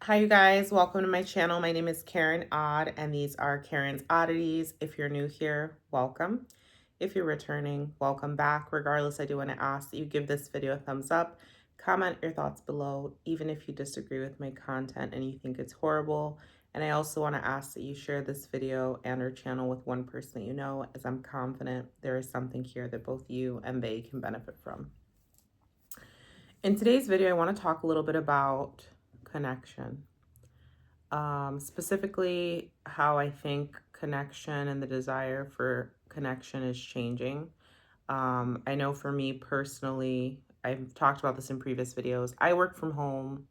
Hi, you guys. Welcome to my channel. My name is Karen Odd, and these are Karen's Oddities. If you're new here, welcome. If you're returning, welcome back. Regardless, I do want to ask that you give this video a thumbs up, comment your thoughts below, even if you disagree with my content and you think it's horrible. And I also want to ask that you share this video and our channel with one person that you know, as I'm confident there is something here that both you and they can benefit from. In today's video, I want to talk a little bit about connection. Specifically how I think connection and the desire for connection is changing. I know for me personally, I've talked about this in previous videos. I work from home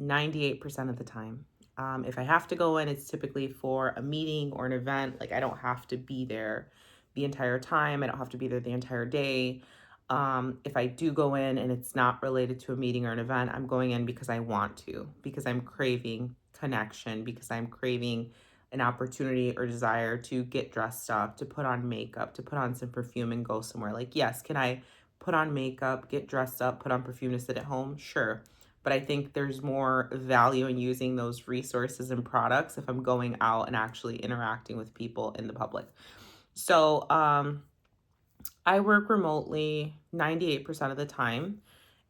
98% of the time. If I have to go in, it's typically for a meeting or an event. Like I don't have to be there the entire time. I don't have to be there the entire day. If I do go in and it's not related to a meeting or an event, I'm going in because I want to, because I'm craving connection, because I'm craving an opportunity or desire to get dressed up, to put on makeup, to put on some perfume and go somewhere. Like, yes, can I put on makeup, get dressed up, put on perfume to sit at home? Sure. But I think there's more value in using those resources and products if I'm going out and actually interacting with people in the public. So, I work remotely 98% of the time.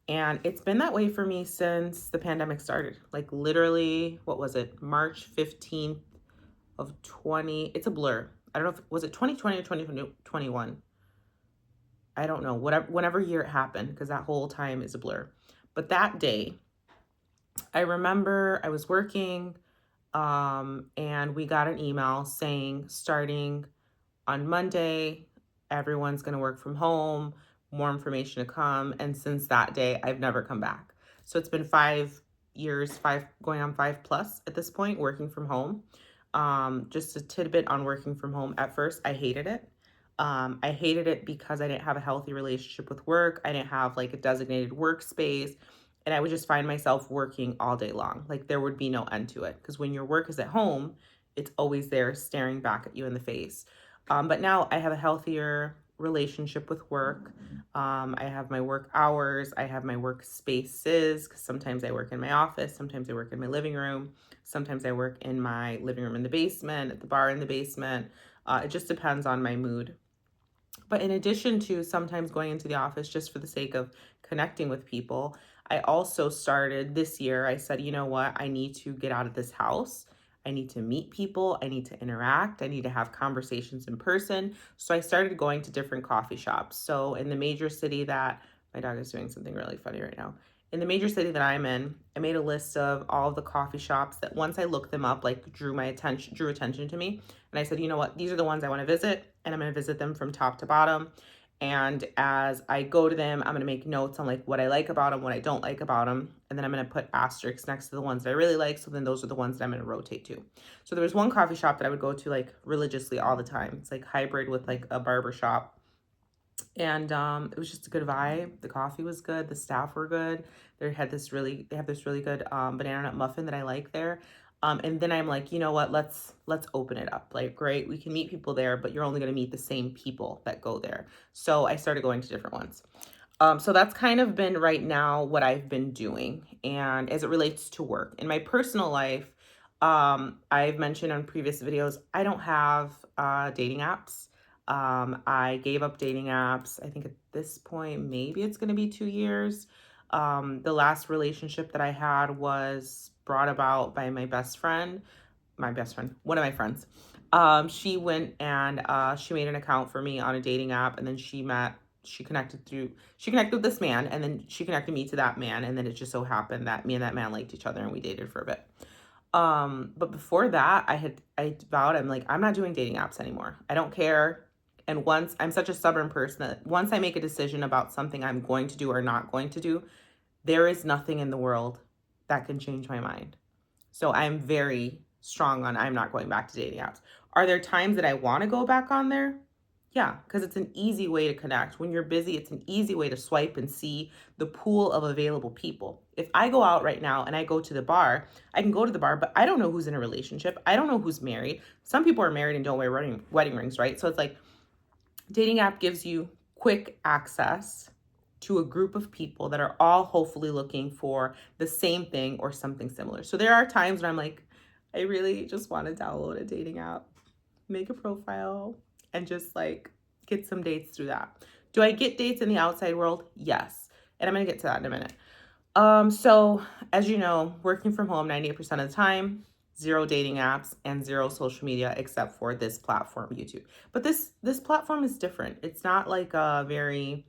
And it's been that way for me since the pandemic started. Like literally, what was it? March 15th of 20. It's a blur. I don't know if was it 2020 or 2021. I don't know. Whatever year it happened, because that whole time is a blur. But that day, I remember I was working and we got an email saying starting on Monday, everyone's going to work from home, more information to come. And since that day, I've never come back. So it's been 5 years, going on 5+ at this point, working from home. Just a tidbit on working from home. At first, I hated it. I hated it because I didn't have a healthy relationship with work. I didn't have like a designated workspace. And I would just find myself working all day long. Like there would be no end to it. Because when your work is at home, it's always there staring back at you in the face. But now I have a healthier relationship with work. I have my work hours. I have my work spaces because sometimes I work in my office. Sometimes I work in my living room. Sometimes I work in my living room in the basement, at the bar in the basement. It just depends on my mood. But in addition to sometimes going into the office just for the sake of connecting with people, I also started this year. I said, you know what? I need to get out of this house. I need to meet people. I need to interact. I need to have conversations in person. So I started going to different coffee shops. So in the major city that my dog is doing something really funny right now. In the major city that I'm in, I made a list of all of the coffee shops that once I looked them up, like drew attention to me. And I said, you know what? These are the ones I want to visit, and I'm going to visit them from top to bottom. And as I go to them, I'm going to make notes on like what I like about them, what I don't like about them. And then I'm going to put asterisks next to the ones that I really like. So then those are the ones that I'm going to rotate to. So there was one coffee shop that I would go to like religiously all the time. It's like hybrid with like a barber shop. And it was just a good vibe. The coffee was good. The staff were good. They have this really good banana nut muffin that I like there. And then I'm like, you know what? Let's open it up. Like, great, we can meet people there, but you're only going to meet the same people that go there. So I started going to different ones. So that's kind of been right now what I've been doing. And as it relates to work in my personal life, I've mentioned on previous videos, I don't have dating apps. I gave up dating apps. I think at this point, maybe it's going to be 2 years. The last relationship that I had was brought about by one of my friends. She went and she made an account for me on a dating app, and then she connected with this man, and then she connected me to that man, and then it just so happened that me and that man liked each other and we dated for a bit. But before that, I vowed, I'm like, I'm not doing dating apps anymore. I don't care. And once I'm such a stubborn person that once I make a decision about something I'm going to do or not going to do, there is nothing in the world that can change my mind. So I'm very strong on I'm not going back to dating apps. Are there times that I want to go back on there? Yeah, because it's an easy way to connect. When you're busy, it's an easy way to swipe and see the pool of available people. If I go out right now and I go to the bar, I can go to the bar, but I don't know who's in a relationship. I don't know who's married. Some people are married and don't wear wedding rings, right? So it's like dating app gives you quick access to a group of people that are all hopefully looking for the same thing or something similar. So there are times when I'm like, I really just want to download a dating app, make a profile, and just like get some dates through that. Do I get dates in the outside world? Yes. And I'm going to get to that in a minute. So as you know, working from home 98% of the time, zero dating apps and zero social media except for this platform, YouTube. But this platform is different. It's not like a very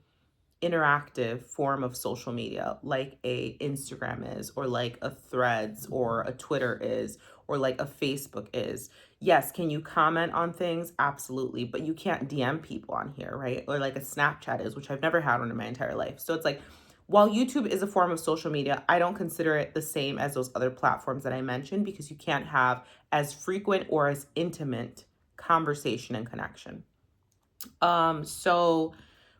interactive form of social media like a Instagram is, or like a Threads or a Twitter is, or like a Facebook is. Yes, can you comment on things? Absolutely, but you can't DM people on here, right? Or like a Snapchat is, which I've never had one in my entire life. So it's like, while YouTube is a form of social media, I don't consider it the same as those other platforms that I mentioned, because you can't have as frequent or as intimate conversation and connection. So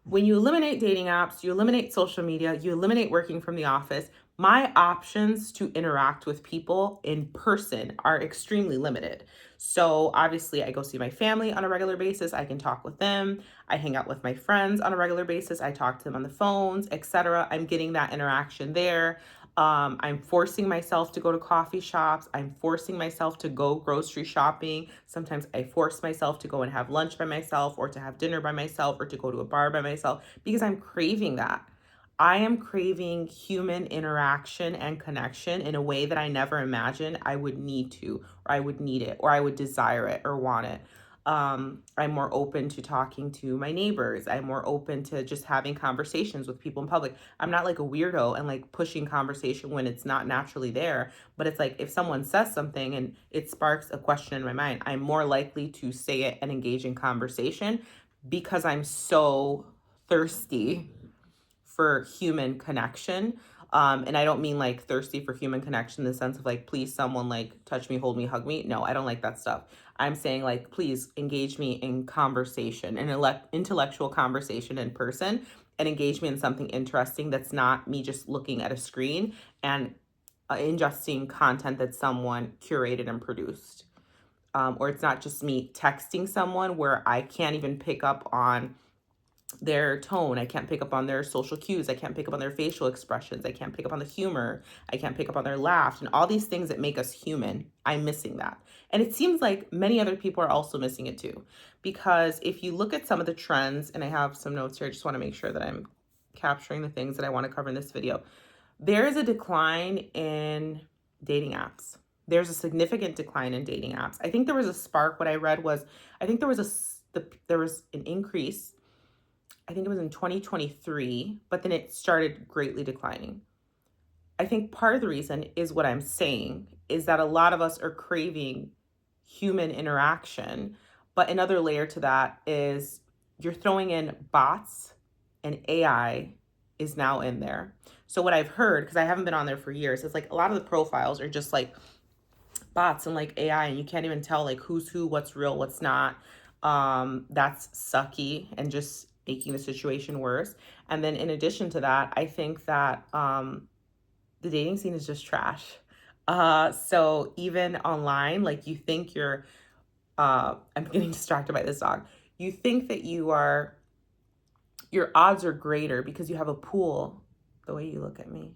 when you eliminate dating apps, you eliminate social media, you eliminate working from the office, my options to interact with people in person are extremely limited. So obviously, I go see my family on a regular basis. I can talk with them. I hang out with my friends on a regular basis. I talk to them on the phones, etc. I'm getting that interaction there. I'm forcing myself to go to coffee shops. I'm forcing myself to go grocery shopping. Sometimes I force myself to go and have lunch by myself, or to have dinner by myself, or to go to a bar by myself, because I'm craving that. I am craving human interaction and connection in a way that I never imagined I would need to, or I would need it, or I would desire it or want it. I'm more open to talking to my neighbors. I'm more open to just having conversations with people in public. I'm not like a weirdo and like pushing conversation when it's not naturally there. But it's like, if someone says something and it sparks a question in my mind, I'm more likely to say it and engage in conversation, because I'm so thirsty for human connection. And I don't mean like thirsty for human connection in the sense of like, please someone like touch me, hold me, hug me. No, I don't like that stuff. I'm saying like, please engage me in conversation, an intellectual conversation in person, and engage me in something interesting that's not me just looking at a screen and ingesting content that someone curated and produced. Or it's not just me texting someone where I can't even pick up on their tone. I can't pick up on their social cues. I can't pick up on their facial expressions. I can't pick up on the humor. I can't pick up on their laugh and all these things that make us human. I'm missing that. And it seems like many other people are also missing it too. Because if you look at some of the trends, and I have some notes here, I just want to make sure that I'm capturing the things that I want to cover in this video. There is a decline in dating apps. There's a significant decline in dating apps. I think there was a spark. What I read was, I think there was an increase. I think it was in 2023, but then it started greatly declining. I think part of the reason is what I'm saying, is that a lot of us are craving human interaction. But another layer to that is you're throwing in bots, and AI is now in there. So what I've heard, because I haven't been on there for years, is like a lot of the profiles are just like bots and like AI, and you can't even tell like who's who, what's real, what's not. That's sucky and just making the situation worse. And then in addition to that, I think that the dating scene is just trash. So even online, like you think you're, I'm getting distracted by this dog. You think that your odds are greater because you have a pool, the way you look at me.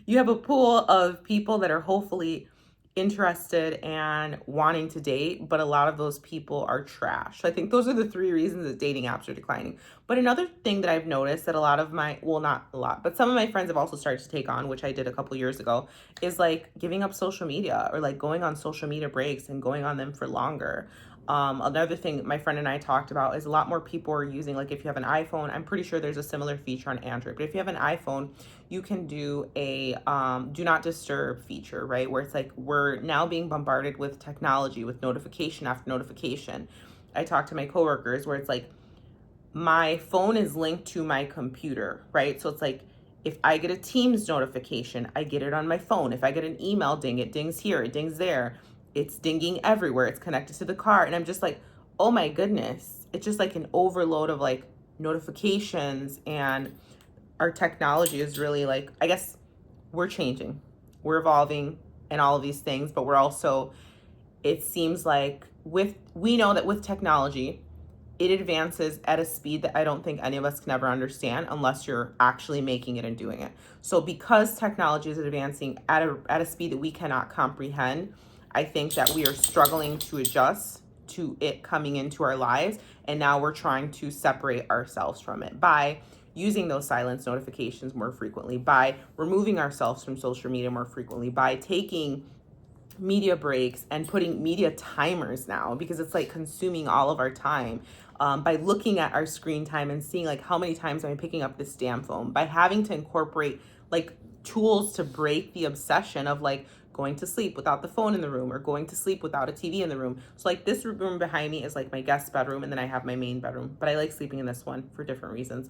You have a pool of people that are hopefully interested and wanting to date, but a lot of those people are trash. So I think those are the three reasons that dating apps are declining. But another thing that I've noticed that a lot of my, well, not a lot, but some of my friends have also started to take on, which I did a couple years ago, is like giving up social media, or like going on social media breaks and going on them for longer. Another thing my friend and I talked about is a lot more people are using, like if you have an iPhone, I'm pretty sure there's a similar feature on Android, but if you have an iPhone, you can do a do not disturb feature, right? Where it's like, we're now being bombarded with technology, with notification after notification. I talked to my coworkers where it's like, my phone is linked to my computer, right? So it's like, if I get a Teams notification, I get it on my phone. If I get an email ding, it dings here, it dings there. It's dinging everywhere. It's connected to the car. And I'm just like, oh my goodness. It's just like an overload of like notifications, and our technology is really like, I guess we're changing, we're evolving and all of these things, but we're also, it seems like we know that with technology, it advances at a speed that I don't think any of us can ever understand unless you're actually making it and doing it. So because technology is advancing at a speed that we cannot comprehend, I think that we are struggling to adjust to it coming into our lives. And now we're trying to separate ourselves from it by using those silence notifications more frequently, by removing ourselves from social media more frequently, by taking media breaks and putting media timers now because it's like consuming all of our time, by looking at our screen time and seeing like how many times am I picking up this damn phone, by having to incorporate like tools to break the obsession of like going to sleep without the phone in the room or going to sleep without a TV in the room. So like this room behind me is like my guest bedroom, and then I have my main bedroom, but I like sleeping in this one for different reasons.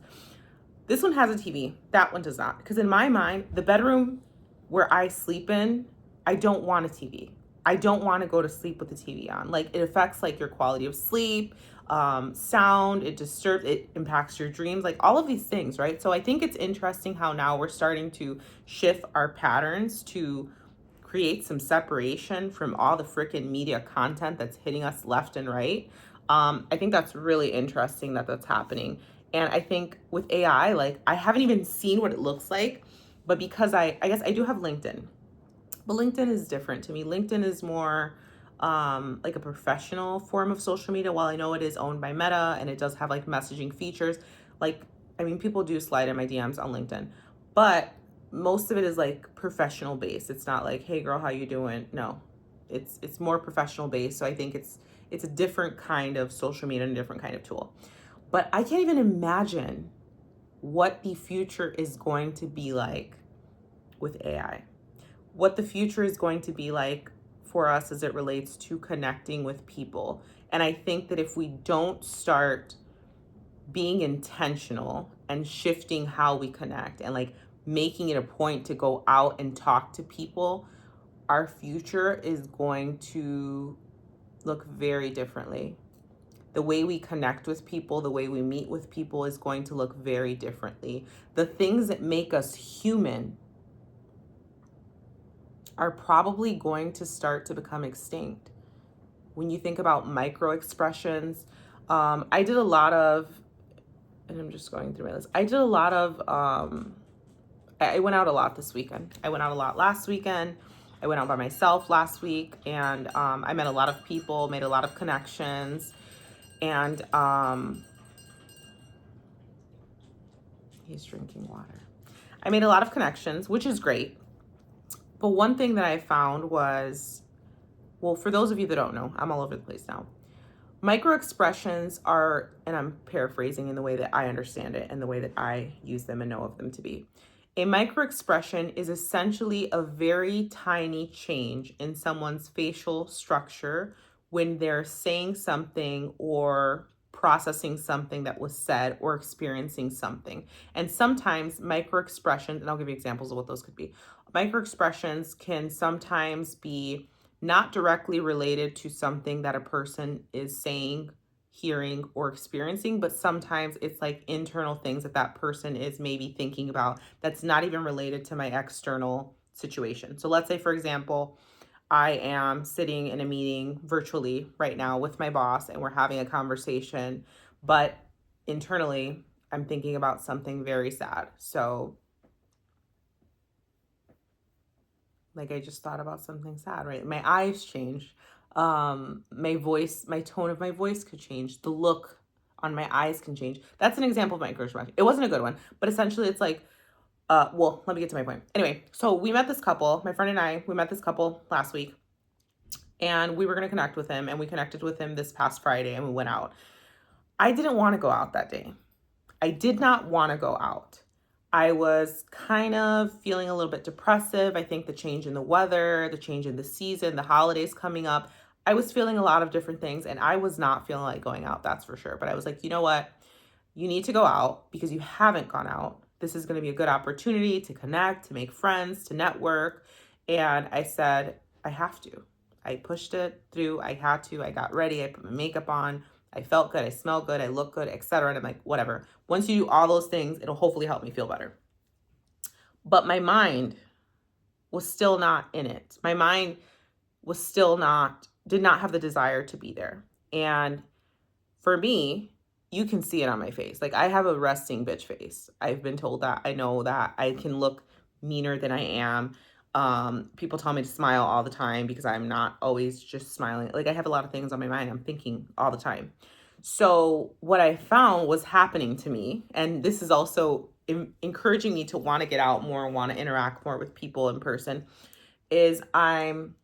This one has a TV, that one does not, because in my mind the bedroom where I sleep in, I don't want a TV. I don't want to go to sleep with the TV on. Like it affects like your quality of sleep, sound, it impacts your dreams, like all of these things, right? So I think it's interesting how now we're starting to shift our patterns to create some separation from all the freaking media content that's hitting us left and right. I think that's really interesting that that's happening. And I think with AI, like I haven't even seen what it looks like, but because I guess I do have LinkedIn, but LinkedIn is different to me. LinkedIn is more like a professional form of social media. While I know it is owned by Meta and it does have like messaging features, like, I mean, people do slide in my DMs on LinkedIn, but most of it is like professional based. It's not like, hey girl, how you doing? No, it's more professional based. So I think it's a different kind of social media and a different kind of tool. But I can't even imagine what the future is going to be like with AI, what the future is going to be like for us as it relates to connecting with people. And I think that if we don't start being intentional and shifting how we connect and like making it a point to go out and talk to people, our future is going to look very differently. The way we connect with people, the way we meet with people is going to look very differently. The things that make us human are probably going to start to become extinct. When you think about micro expressions, I did a lot of, and I'm just going through my list. I did a lot of, I went out a lot this weekend. I went out a lot last weekend. I went out by myself last week, and I met a lot of people, made a lot of connections, and he's drinking water. I made a lot of connections, which is great. But one thing that I found was, well, for those of you that don't know, I'm all over the place now. Micro expressions are, and I'm paraphrasing in the way that I understand it and the way that I use them and know of them to be. A micro expression is essentially a very tiny change in someone's facial structure when they're saying something or processing something that was said or experiencing something. And sometimes micro expressions, and I'll give you examples of what those could be. Micro expressions can sometimes be not directly related to something that a person is saying, hearing, or experiencing, but sometimes it's like internal things that that person is maybe thinking about that's not even related to my external situation. So let's say, for example, I am sitting in a meeting virtually right now with my boss and we're having a conversation, but internally I'm thinking about something very sad. So like I just thought about something sad, right? My eyes changed. My voice, my tone of my voice could change. The look on my eyes can change. That's an example of my encouragement. It wasn't a good one, but essentially it's like, well, let me get to my point. Anyway, so we met this couple, my friend and I, we met this couple last week, and we were going to connect with him, and we connected with him this past Friday, and we went out. I didn't want to go out that day. I did not want to go out. I was kind of feeling a little bit depressive. I think the change in the weather, the change in the season, the holidays coming up, I was feeling a lot of different things, and I was not feeling like going out, that's for sure. But I was like, you know what? You need to go out because you haven't gone out. This is going to be a good opportunity to connect, to make friends, to network. And I said, I have to. I pushed it through. I had to. I got ready. I put my makeup on. I felt good. I smelled good. I looked good, etc. And I'm like, whatever. Once you do all those things, it'll hopefully help me feel better. But my mind was still not in it. My mind was still not, did not have the desire to be there. And for me, you can see it on my face. Like, I have a resting bitch face. I've been told that. I know that I can look meaner than I am. People tell me to smile all the time because I'm not always just smiling. Like, I have a lot of things on my mind. I'm thinking all the time. So what I found was happening to me, and this is also encouraging me to want to get out more and want to interact more with people in person, is I'm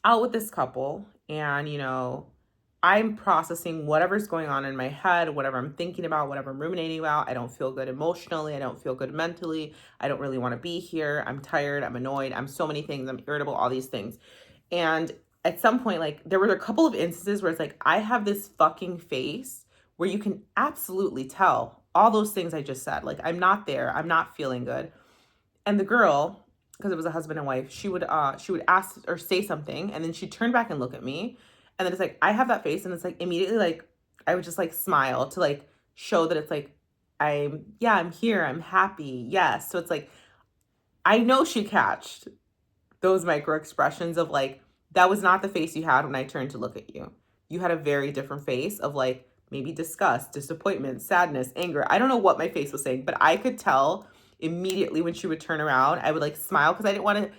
out with this couple, and I'm processing whatever's going on in my head, whatever I'm thinking about, whatever I'm ruminating about. I don't feel good emotionally. I don't feel good mentally. I don't really want to be here. I'm tired. I'm annoyed. I'm so many things. I'm irritable, all these things. And at some point, like, there were a couple of instances where it's like, I have this fucking face where you can absolutely tell all those things I just said. Like, I'm not there. I'm not feeling good. And the girl, because it was a husband and wife, she would ask or say something, and then she'd turn back and look at me. And then it's like, I have that face, and it's like immediately, like, I would just like smile to like show that it's like, I'm here, I'm happy. Yes. So it's like, I know she catched those micro expressions of like, that was not the face you had when I turned to look at you. You had a very different face of like maybe disgust, disappointment, sadness, anger. I don't know what my face was saying, but I could tell immediately when she would turn around. I would like smile because I didn't want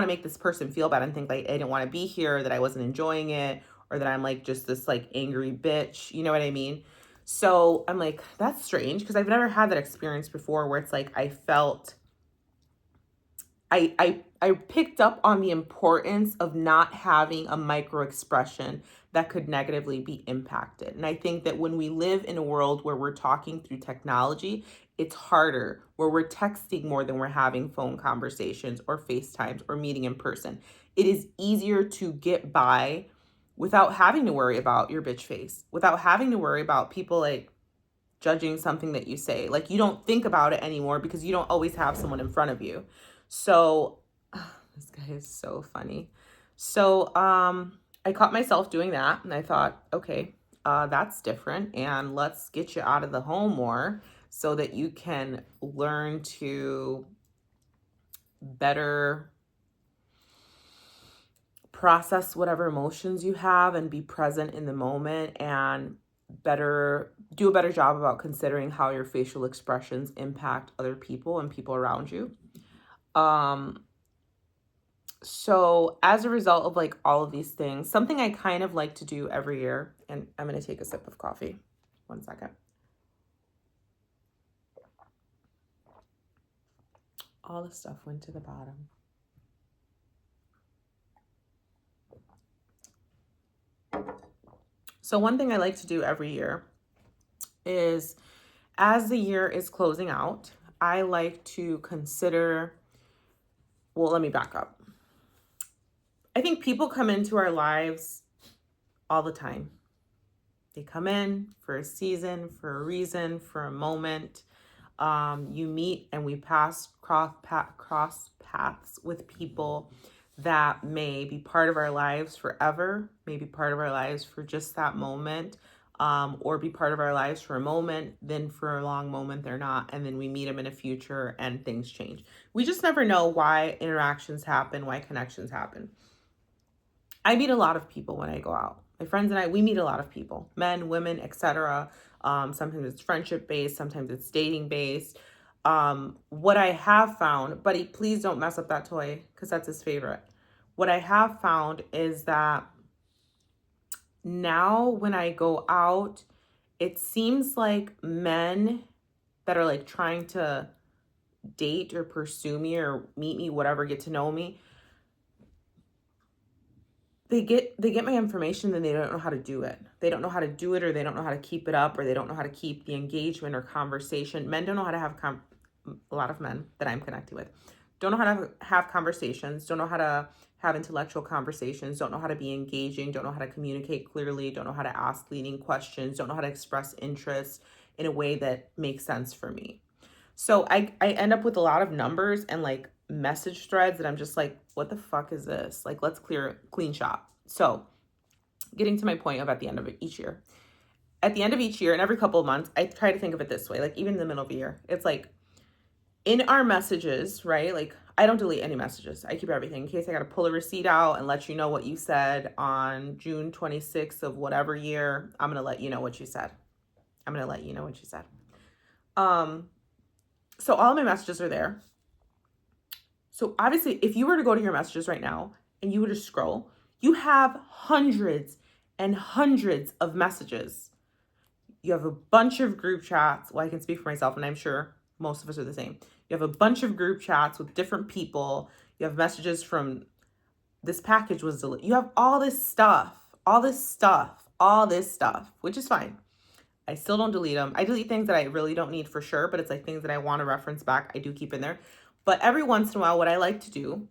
to make this person feel bad and think like I didn't want to be here, that I wasn't enjoying it, or that I'm like just this like angry bitch. You know what I mean? So I'm like, that's strange because I've never had that experience before where it's like I felt I picked up on the importance of not having a micro expression that could negatively be impacted. And I think that when we live in a world where we're talking through technology, it's harder, where we're texting more than we're having phone conversations or FaceTimes or meeting in person. It is easier to get by without having to worry about your bitch face, without having to worry about people like judging something that you say. Like, you don't think about it anymore because you don't always have someone in front of you. So this guy is so funny. So I caught myself doing that, and I thought, okay, that's different, and let's get you out of the home more so that you can learn to better process whatever emotions you have and be present in the moment, and do a better job about considering how your facial expressions impact other people and people around you. So as a result of like all of these things, something I kind of like to do every year, and I'm going to take a sip of coffee. 1 second. All the stuff went to the bottom. So one thing I like to do every year is, as the year is closing out, I like to consider, well, let me back up. I think people come into our lives all the time. They come in for a season, for a reason, for a moment. You meet and we cross paths with people that may be part of our lives forever, maybe part of our lives for just that moment, or be part of our lives for a moment, then for a long moment they're not, and then we meet them in the future and things change. We just never know why interactions happen, why connections happen. I meet a lot of people when I go out. My friends and I, we meet a lot of people, men, women, etc. Sometimes it's friendship based, sometimes it's dating based. What I have found, buddy, please don't mess up that toy because that's his favorite. What I have found is that now when I go out, it seems like men that are like trying to date or pursue me or meet me, whatever, get to know me, they get my information, then they don't know how to do it. They don't know how to do it, or they don't know how to keep it up, or they don't know how to keep the engagement or conversation. Men don't know how to have a lot of men that I'm connecting with don't know how to have conversations, don't know how to have intellectual conversations, don't know how to be engaging, don't know how to communicate clearly, don't know how to ask leading questions, don't know how to express interest in a way that makes sense for me. So I end up with a lot of numbers and like message threads that I'm just like, what the fuck is this? Like, let's clean shop. So getting to my point of at the end of each year. At the end of each year and every couple of months, I try to think of it this way, like even in the middle of the year, it's like in our messages, right? Like, I don't delete any messages. I keep everything in case I got to pull a receipt out and let you know what you said on June 26th of whatever year. I'm going to let you know what you said. I'm going to let you know what she said. So all of my messages are there. So obviously, if you were to go to your messages right now and you were to scroll, you have hundreds and hundreds of messages. You have a bunch of group chats. Well, I can speak for myself, and I'm sure most of us are the same. You have a bunch of group chats with different people. You have messages from this package was delivered. You have all this stuff, which is fine. I still don't delete them. I delete things that I really don't need for sure, but it's like things that I want to reference back. I do keep in there. But every once in a while, what I like to do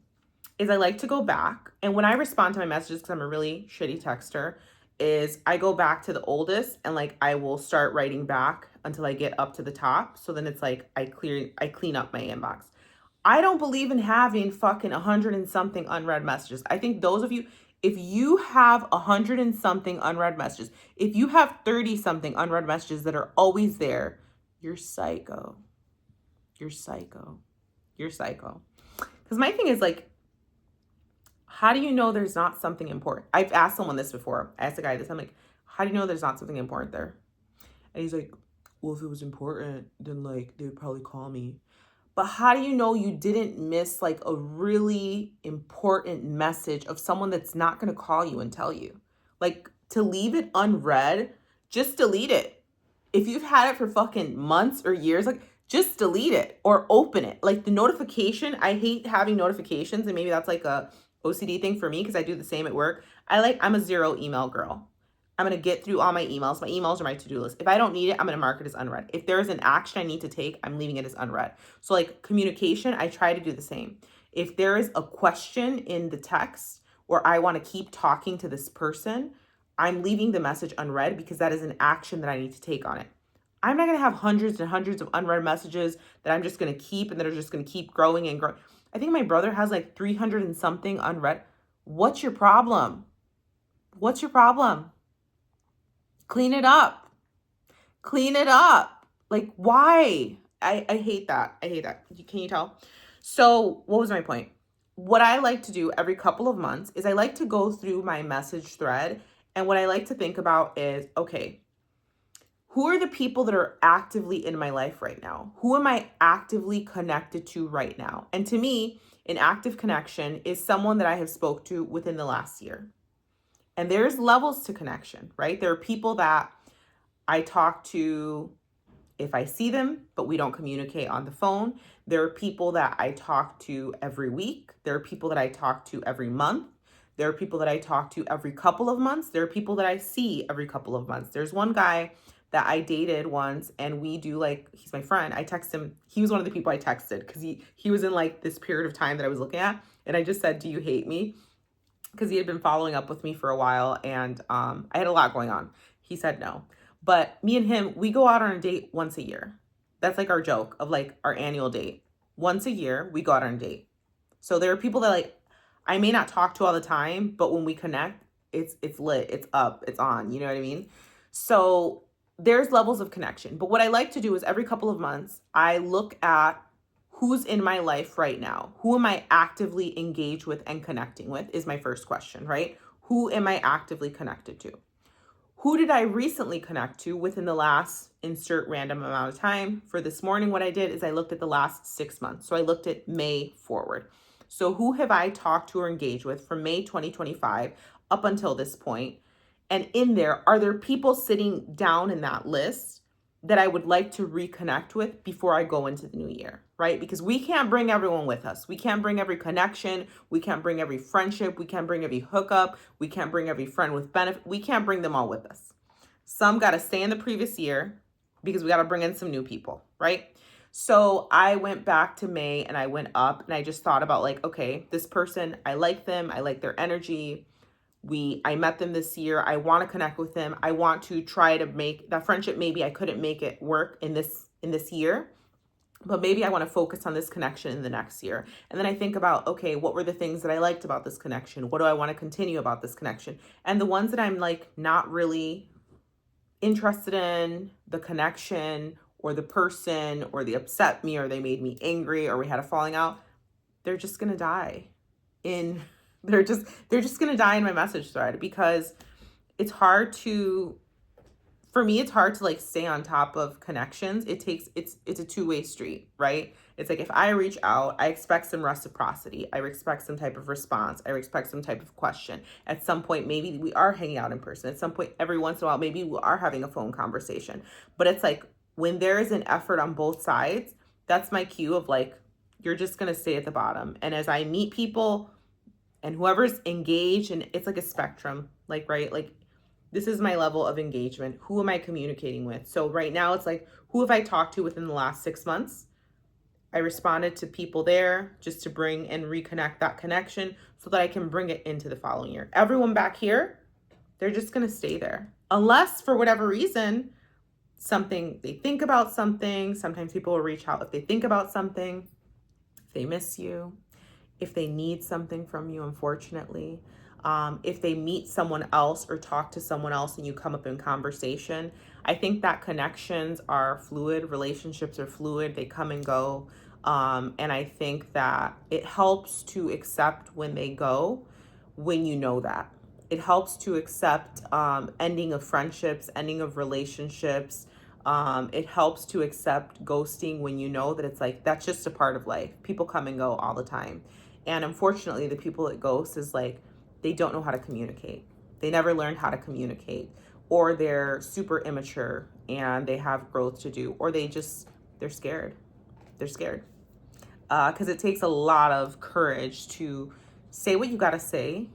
is I like to go back. And when I respond to my messages, because I'm a really shitty texter, is I go back to the oldest and like I will start writing back until I get up to the top. So then it's like I clean up my inbox. I don't believe in having fucking 100 and something unread messages. I think those of you, if you have 100 and something unread messages, if you have 30 something unread messages that are always there, you're psycho. You're psycho. You're psycho. Because my thing is like, how do you know there's not something important? I've asked someone this before. I asked a guy this. I'm like, how do you know there's not something important there? And he's like, well, if it was important, then like they would probably call me. But how do you know you didn't miss like a really important message of someone that's not going to call you and tell you? Like, to leave it unread, just delete it. If you've had it for fucking months or years, like just delete it or open it. Like the notification, I hate having notifications, and maybe that's like a OCD thing for me because I do the same at work. I'm a zero email girl. I'm going to get through all my emails. My emails are my to-do list. If I don't need it, I'm going to mark it as unread. If there is an action I need to take, I'm leaving it as unread. So like communication, I try to do the same. If there is a question in the text or I want to keep talking to this person, I'm leaving the message unread because that is an action that I need to take on it. I'm not going to have hundreds and hundreds of unread messages that I'm just going to keep and that are just going to keep growing and growing. I think my brother has like 300 and something unread. What's your problem? What's your problem? Clean it up. Clean it up. Like, why? I hate that. I hate that. Can you tell? So what was my point? What I like to do every couple of months is I like to go through my message thread. And what I like to think about is, okay, who are the people that are actively in my life right now? Who am I actively connected to right now? And to me, an active connection is someone that I have spoke to within the last year. And there's levels to connection, right? There are people that I talk to if I see them, but we don't communicate on the phone. There are people that I talk to every week. There are people that I talk to every month. There are people that I talk to every couple of months. There are people that I see every couple of months. There's one guy that I dated once, and we do like, he's my friend. I text him. He was one of the people I texted because he was in like this period of time that I was looking at. And I just said, do you hate me? Because he had been following up with me for a while, and I had a lot going on. He said no. But me and him, we go out on a date once a year. That's like our joke of like our annual date. Once a year, we go out on a date. So there are people that like I may not talk to all the time, but when we connect, it's lit, it's up, it's on. You know what I mean? So there's levels of connection. But what I like to do is every couple of months, I look at who's in my life right now. Who am I actively engaged with and connecting with is my first question, right? Who am I actively connected to? Who did I recently connect to within the last insert random amount of time? For this morning, what I did is I looked at the last 6 months. So I looked at May forward. So who have I talked to or engaged with from May 2025 up until this point? And in there, are there people sitting down in that list that I would like to reconnect with before I go into the new year, right? Because we can't bring everyone with us. We can't bring every connection. We can't bring every friendship. We can't bring every hookup. We can't bring every friend with benefit. We can't bring them all with us. Some got to stay in the previous year because we got to bring in some new people, right? So I went back to May and I went up and I just thought about like, okay, this person, I like them. I like their energy. I met them this year. I want to connect with them. I want to try to make that friendship. Maybe I couldn't make it work in this year, but maybe I want to focus on this connection in the next year. And then I think about, okay, what were the things that I liked about this connection? What do I want to continue about this connection? And the ones that I'm like not really interested in, the connection or the person, or they upset me or they made me angry or we had a falling out, they're just going to die in they're just going to die in my message thread because it's hard to for me, it's hard to like stay on top of connections. It's a two-way street, right? It's like if I reach out, I expect some reciprocity. I expect some type of response. I expect some type of question. At some point, maybe we are hanging out in person. At some point, every once in a while, maybe we are having a phone conversation. But it's like when there is an effort on both sides, that's my cue of like, you're just going to stay at the bottom. And as I meet people and whoever's engaged, and it's like a spectrum, like, right? Like, this is my level of engagement. Who am I communicating with? So right now it's like, who have I talked to within the last 6 months? I responded to people there just to bring and reconnect that connection so that I can bring it into the following year. Everyone back here, they're just going to stay there. Unless for whatever reason, they think about something. Sometimes people will reach out if they think about something, if they miss you, if they need something from you, unfortunately. If they meet someone else or talk to someone else and you come up in conversation. I think that connections are fluid, relationships are fluid, they come and go. And I think that it helps to accept when they go, when you know that. It helps to accept ending of friendships, ending of relationships. It helps to accept ghosting when you know that it's like, that's just a part of life. People come and go all the time. And unfortunately, the people that ghost is like, they don't know how to communicate. They never learned how to communicate, or they're super immature and they have growth to do, or they're scared. They're scared. Because it takes a lot of courage to say what you got to say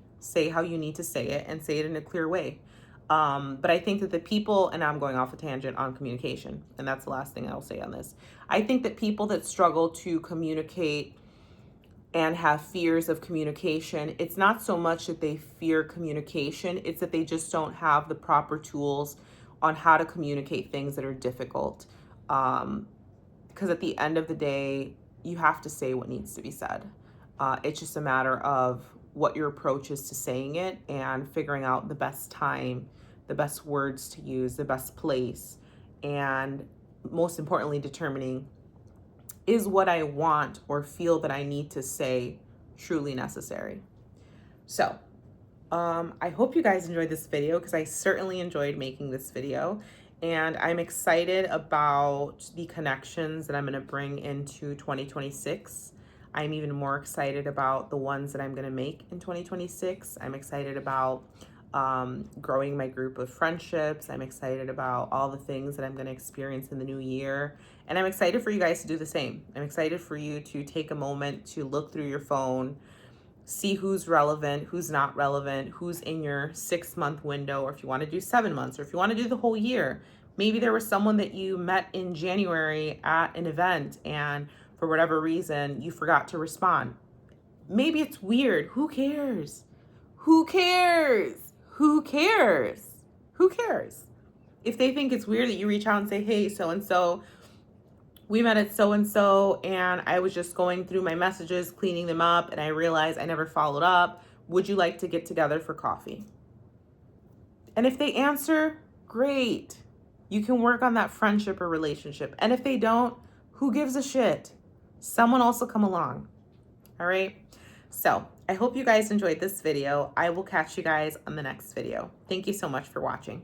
how you need to say it, and say it in a clear way. But I think that the people, and I'm going off a tangent on communication, and that's the last thing I'll say on this. I think that people that struggle to communicate and have fears of communication, it's not so much that they fear communication, it's that they just don't have the proper tools on how to communicate things that are difficult. Because at the end of the day, you have to say what needs to be said. It's just a matter of what your approach is to saying it and figuring out the best time, the best words to use, the best place, and most importantly, determining, is what I want or feel that I need to say truly necessary? So, I hope you guys enjoyed this video, because I certainly enjoyed making this video. And I'm excited about the connections that I'm going to bring into 2026. I'm even more excited about the ones that I'm going to make in 2026. I'm excited about growing my group of friendships. I'm excited about all the things that I'm going to experience in the new year. And I'm excited for you guys to do the same. I'm excited for you to take a moment to look through your phone, see who's relevant, who's not relevant, who's in your 6-month window, or if you want to do 7 months, or if you want to do the whole year. Maybe there was someone that you met in January at an event and for whatever reason you forgot to respond. Maybe it's weird. Who cares? Who cares? Who cares? Who cares? If they think it's weird that you reach out and say, hey, so-and-so, we met at so-and-so, and I was just going through my messages, cleaning them up, and I realized I never followed up. Would you like to get together for coffee? And if they answer, great. You can work on that friendship or relationship. And if they don't, who gives a shit? Someone else will come along. All right? So I hope you guys enjoyed this video. I will catch you guys on the next video. Thank you so much for watching.